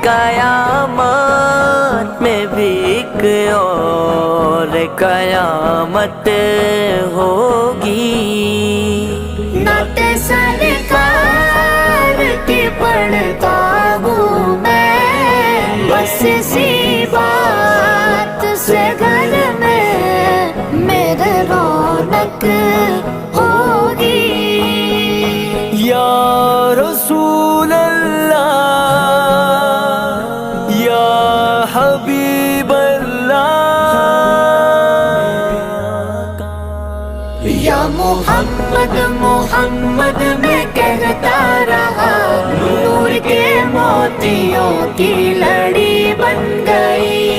قیامت میں بھی ایک اور قیامت ہوگی. نعت سرکار کی پڑھتا ہوں میں، بس اسی بات سے گھر میں میرے رونق ہوگی. یا رسول اللہ، یا حبیب اللہ، یا محمد محمد میں کہتا رہا، نور کے موتیوں کی لڑی بن گئی.